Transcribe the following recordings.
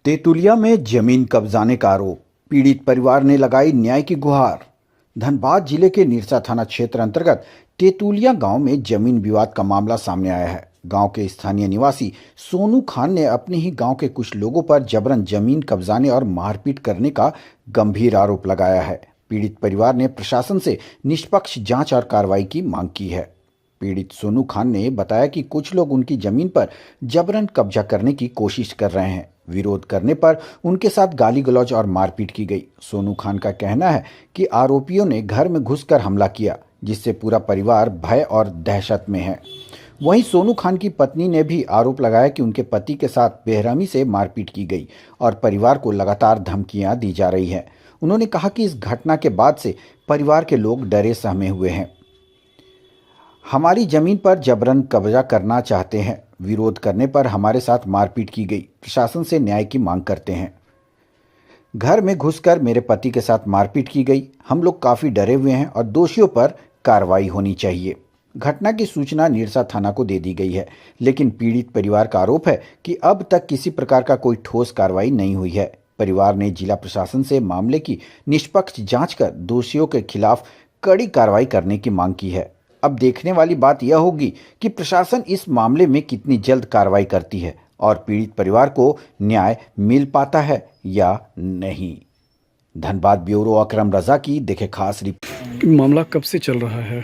तेतुलिया में जमीन कब्जाने का आरोप, पीड़ित परिवार ने लगाई न्याय की गुहार। धनबाद जिले के निरसा थाना क्षेत्र अंतर्गत तेतुलिया गांव में जमीन विवाद का मामला सामने आया है। गांव के स्थानीय निवासी सोनू खान ने अपने ही गांव के कुछ लोगों पर जबरन जमीन कब्जाने और मारपीट करने का गंभीर आरोप लगाया है। पीड़ित परिवार ने प्रशासन से निष्पक्ष जांच और कार्रवाई की मांग की है। पीड़ित सोनू खान ने बताया कि कुछ लोग उनकी जमीन पर जबरन कब्जा करने की कोशिश कर रहे हैं। विरोध करने पर उनके साथ गाली गलौज और मारपीट की गई। सोनू खान का कहना है कि आरोपियों ने घर में घुसकर हमला किया, जिससे पूरा परिवार भय और दहशत में है। वहीं सोनू खान की पत्नी ने भी आरोप लगाया कि उनके पति के साथ बेरहमी से मारपीट की गई और परिवार को लगातार धमकियां दी जा रही हैं। उन्होंने कहा कि इस घटना के बाद से परिवार के लोग डरे सहमे हुए हैं। हमारी जमीन पर जबरन कब्जा करना चाहते हैं, विरोध करने पर हमारे साथ मारपीट की गई। प्रशासन से न्याय की मांग करते हैं। घर में घुसकर मेरे पति के साथ मारपीट की गई। हम लोग काफी डरे हुए हैं और दोषियों पर कार्रवाई होनी चाहिए। घटना की सूचना निरसा थाना को दे दी गई है, लेकिन पीड़ित परिवार का आरोप है कि अब तक किसी प्रकार का कोई ठोस कार्रवाई नहीं हुई है। परिवार ने जिला प्रशासन से मामले की निष्पक्ष जांच कर दोषियों के खिलाफ कड़ी कार्रवाई करने की मांग की है। अब देखने वाली बात यह होगी कि प्रशासन इस मामले में कितनी जल्द कार्रवाई करती है और पीड़ित परिवार को न्याय मिल पाता है या नहीं। धनबाद ब्यूरो अकरम रजा की देखे खास रिपोर्ट। मामला कब से चल रहा है?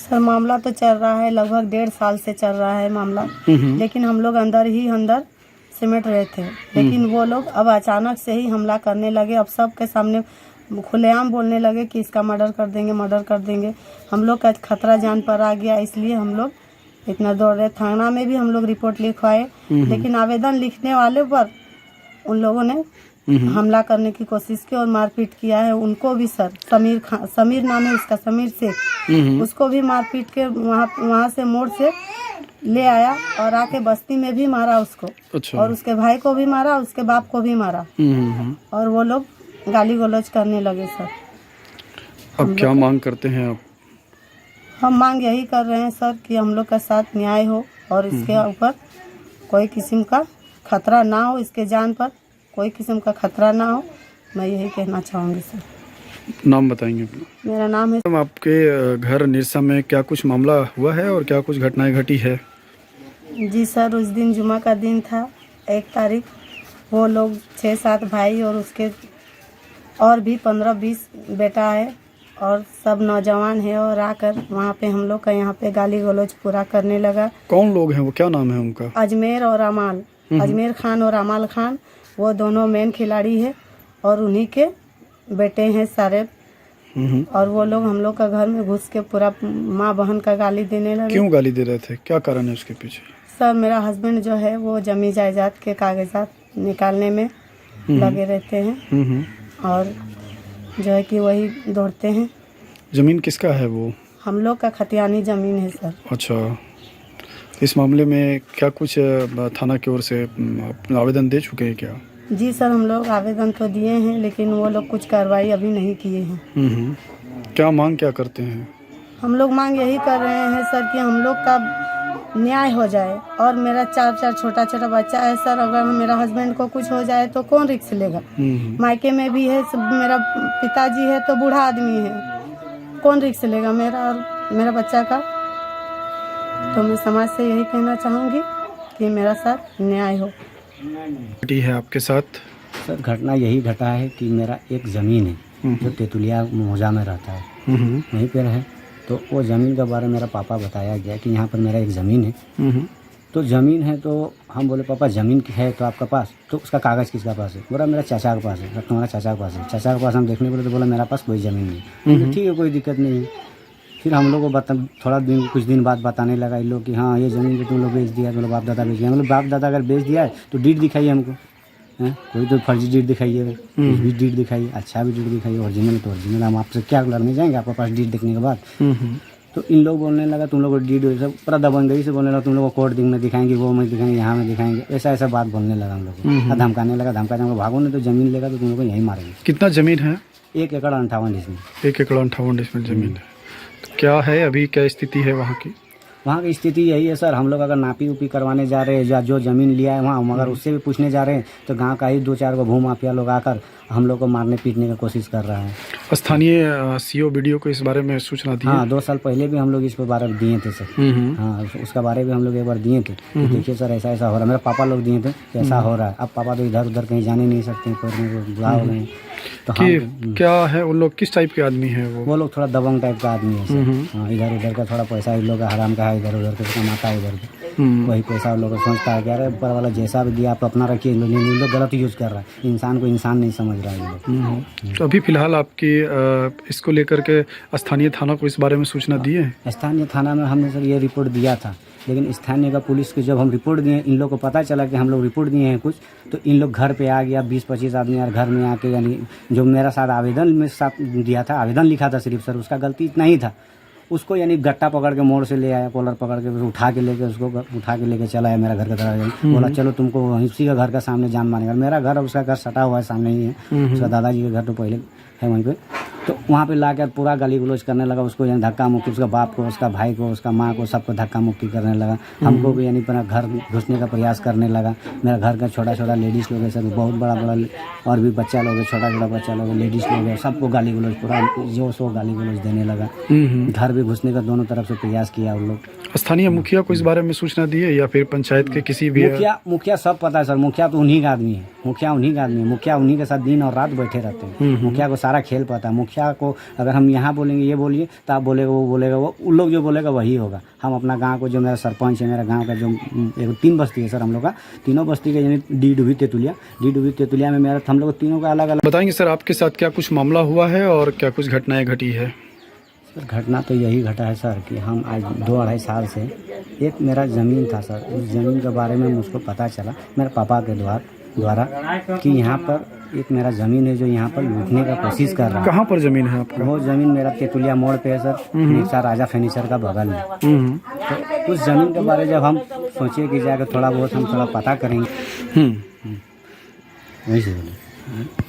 सर मामला तो चल रहा है, लगभग 1.5 साल से चल रहा है मामला। लेकिन हम लोग अंदर सिमट रहे थे, लेकिन वो लोग अब अचानक से ही हमला करने लगे। अब सबके सामने खुलेआम बोलने लगे कि इसका मर्डर कर देंगे। हम लोग का खतरा जान पर आ गया, इसलिए हम लोग इतना दौड़ रहे। थाना में भी हम लोग रिपोर्ट लिखवाए, लेकिन आवेदन लिखने वाले पर उन लोगों ने हमला करने की कोशिश की और मारपीट किया है। उनको भी सर समीर नाम है उसका, समीर से उसको भी मारपीट के वहाँ से मोड़ से ले आया और आके बस्ती में भी मारा उसको। अच्छा। और उसके भाई को भी मारा, उसके बाप को भी मारा। और वो लोग गाली गलौज करने लगे सर। अब क्या मांग करते हैं आप? हम मांग यही कर रहे हैं सर कि हम लोग का साथ न्याय हो और इसके ऊपर कोई किस्म का खतरा ना हो, इसके जान पर कोई किस्म का खतरा ना हो। मैं यही कहना चाहूँगी सर। नाम बताएंगे अपना? मेरा नाम है। आपके घर निरसा में क्या कुछ मामला हुआ है और क्या कुछ घटनाएं घटी है? जी सर, उस दिन जुमा का दिन था, 1 तारीख। वो लोग 6-7 भाई और उसके और भी 15-20 बेटा है और सब नौजवान है, और आकर वहाँ पे हम लोग का यहाँ पे गाली गलौज पूरा करने लगा। कौन लोग हैं वो, क्या नाम है उनका? अजमेर और अमाल, अजमेर खान और अमाल खान, वो दोनों मेन खिलाड़ी है और उन्हीं के बेटे हैं सारे। और वो लोग हम लोग का घर में घुस के पूरा माँ बहन का गाली देने लगे। क्यों गाली दे रहे थे, क्या कारण है उसके पीछे? सर मेरा हस्बैंड जो है वो जमीन जायदाद के कागजात निकालने में लगे रहते हैं और जो है कि वही दौड़ते हैं। जमीन किसका है वो? हम लोग का खतियानी जमीन है सर। अच्छा, इस मामले में क्या कुछ थाना की ओर से आवेदन दे चुके हैं क्या? जी सर, हम लोग आवेदन तो दिए हैं, लेकिन वो लोग कुछ कार्रवाई अभी नहीं किए हैं। क्या मांग क्या करते हैं? हम लोग मांग यही कर रहे हैं सर कि हम लोग का न्याय हो जाए। और मेरा 4 छोटा बच्चा है सर, अगर मेरा हस्बैंड को कुछ हो जाए तो कौन रिस्क लेगा? मायके में भी है, मेरा पिताजी है तो बूढ़ा आदमी है, कौन रिस्क लेगा मेरा और मेरा बच्चा का? तो मैं समाज से यही कहना चाहूँगी कि मेरा साथ न्याय हो। घटी है आपके साथ? सर घटना यही घटा है कि मेरा एक ज़मीन है जो तेतुलिया मौजा में रहता है, वहीं पर है। तो वो ज़मीन के बारे में मेरा पापा बताया गया कि यहाँ पर मेरा एक ज़मीन है। तो ज़मीन है तो हम बोले पापा ज़मीन है तो आपका पास, तो उसका कागज़ किसका पास है? बोला मेरा चाचा के पास है। तुम्हारा चाचा के पास है? चाचा के पास हम देखने बोले तो बोला मेरा पास कोई ज़मीन नहीं। तो ठीक है, कोई दिक्कत नहीं है। फिर हम लोग को कुछ दिन बाद बताने लगा इन लोग कि हाँ ये ज़मीन तुम लोग बेच दिया, तुम लोग बाप दादा बेच दिया। मतलब बाप दादा अगर बेच दिया है तो डीड दिखाइए हमको, हैं? कोई तो फर्जी डीड दिखाइए, कुछ भी डीड दिखाइए, अच्छा भी डीड दिखाइए, ओरिजिनल तो ओरिजिनल। हम आपसे क्या लड़ने जाएंगे आपके पास डीड देखने के बाद? तो इन लोग बोलने लगा तुम लोग को डीड सब पूरा दबंगई से बोलने लगा, तुम लोग को कोर्ट में दिखाएंगे, वो में दिखाएंगे, यहाँ में दिखाएंगे, ऐसा बात बोलने लगा हम लोग को। धमकाने लगा, भागो नहीं तो ज़मीन लेगा तो तुम लोग को यहीं मारेंगे। कितना ज़मीन है? 1 एकड़ 58 डिसमिल। 1 एकड़ 58 डिसमिल ज़मीन है। तो क्या है अभी, क्या स्थिति है वहाँ की? वहाँ की स्थिति यही है सर, हम लोग अगर नापी उपी करवाने जा रहे हैं या जो ज़मीन लिया है वहाँ, मगर उससे भी पूछने जा रहे हैं तो गांव का ही 2-4 को भूमाफिया लोग आकर हम लोग को मारने पीटने की कोशिश कर रहा है। स्थानीय सीओ बीडीओ को इस बारे में सूचना दी? हाँ, 2 साल पहले भी हम लोग इस पर बारे में दिए थे सर। हाँ, उसका बारे में हम लोग एक बार दिए थे कि देखिए सर ऐसा ऐसा हो रहा है। मेरे पापा लोग दिए थे कि ऐसा हो रहा है। अब पापा तो इधर उधर कहीं जाने नहीं सकते, कोई बुला हो गए तो कि क्या है, उन लोग किस टाइप के आदमी है वो लोग थोड़ा दबंग टाइप का आदमी है सर। हाँ, इधर उधर का थोड़ा पैसा इन लोग का हराम का है, इधर उधर का कमाता है, इधर वही पैसा उन लोग को सोचता है कि अरे ऊपर वाला जैसा भी दिया आप अपना रखिए। इन लोग गलत यूज़ कर रहा है, इंसान को इंसान नहीं समझ रहा है ये लोग। तो अभी फिलहाल आपकी इसको लेकर के स्थानीय थाना को इस बारे में सूचना दी है? स्थानीय थाना में हमने सर ये रिपोर्ट दिया था, लेकिन स्थानीय का पुलिस को जब हम रिपोर्ट दिए, इन लोग को पता चला कि हम लोग रिपोर्ट दिए हैं कुछ, तो इन लोग घर पे आ गया 20-25 आदमी यार घर में आके, यानी जो मेरा साथ आवेदन में साथ दिया था, आवेदन लिखा था सिर्फ सर, उसका गलती इतना ही था, उसको यानी गट्टा पकड़ के मोड़ से ले आया, कॉलर पकड़ के उठा के लेके उसको उठा के लेके चला है मेरा घर का दरवाजा। बोला चलो तुमको उसी का घर का सामने जान मानेगा। मेरा घर उसका घर सटा हुआ है, सामने ही है, उसका दादाजी का घर तो पहले है वहीं पे। तो वहाँ पे ला कर पूरा गाली गलौज करने लगा उसको, यानी धक्का मुक्की, उसका बाप को, उसका भाई को, उसका माँ को, सबको धक्का मुक्की करने लगा। हमको भी यानी अपना घर घुसने का प्रयास करने लगा। मेरा घर का छोटा छोटा लेडीज़ लोग है सर, बहुत बड़ा बड़ा और भी बच्चा लोग है, छोटा छोटा बच्चा लोग है, लेडीज़ लोग है, सबको गाली गलौज पूरा जो सो गाली गलौज देने लगा। घर भी घुसने का दोनों तरफ से प्रयास किया उन लोग। स्थानीय मुखिया को इस बारे में सूचना दी है या फिर पंचायत के किसी भी? मुखिया सब पता है सर, मुखिया तो उन्हीं का आदमी है, मुखिया उन्हीं का आदमी है, मुखिया उन्हीं के साथ दिन और रात बैठे रहते हैं। मुखिया को सारा खेल पता है। मुखिया को अगर हम यहाँ बोलेंगे ये बोलिए तो आप बोलेगा, वो बोलेगा, वो उन लोग जो बोलेगा वही होगा। हम अपना गांव को, जो मेरा सरपंच है, मेरा गांव का जो 3 बस्ती है सर हम लोग का, तीनों बस्ती के यानी डी डूबी तेतुलिया में मेरा हम लोग तीनों का अलग अलग। बताएंगे सर आपके साथ क्या कुछ मामला हुआ है और क्या कुछ घटनाएं घटी है? सर घटना तो यही घटा है सर कि हम आज 2-2.5 साल से, एक मेरा ज़मीन था सर, उस ज़मीन के बारे में मुझको पता चला मेरे पापा के द्वारा कि यहाँ पर एक मेरा ज़मीन है जो यहाँ पर लूटने का कोशिश कर रहा है। कहाँ पर ज़मीन है आपका? वो ज़मीन मेरा तेतुलिया मोड़ पे है सर, निक्सा राजा फर्नीचर का बगल में। तो उस ज़मीन के बारे जब हम सोचे कि जाकर थोड़ा बहुत हम थोड़ा पता करेंगे, वही से बोले।